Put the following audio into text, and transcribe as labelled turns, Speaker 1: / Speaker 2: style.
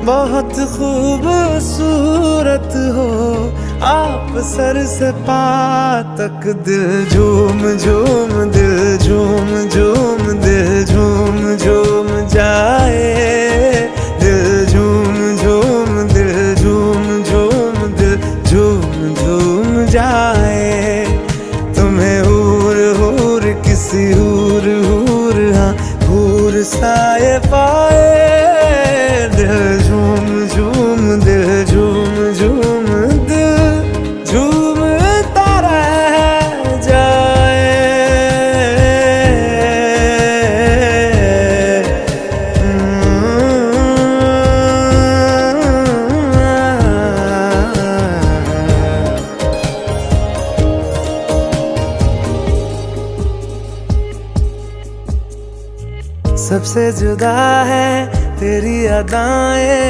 Speaker 1: बहुत खूबसूरत हो आप सर से पा तक। दिल झूम झूम दिल झूम झूम दिल झूम झूम जाए। दिल झूम झूम दिल झूम झूम दिल झूम झूम जाए। तुम्हें हूर हूर किसी हूर हूर हाँ हूर साए पाए। दिल झूम झूम दिल झूम झूम दिल झूमता रह जाए। सबसे जुदा है तेरी अदाएं।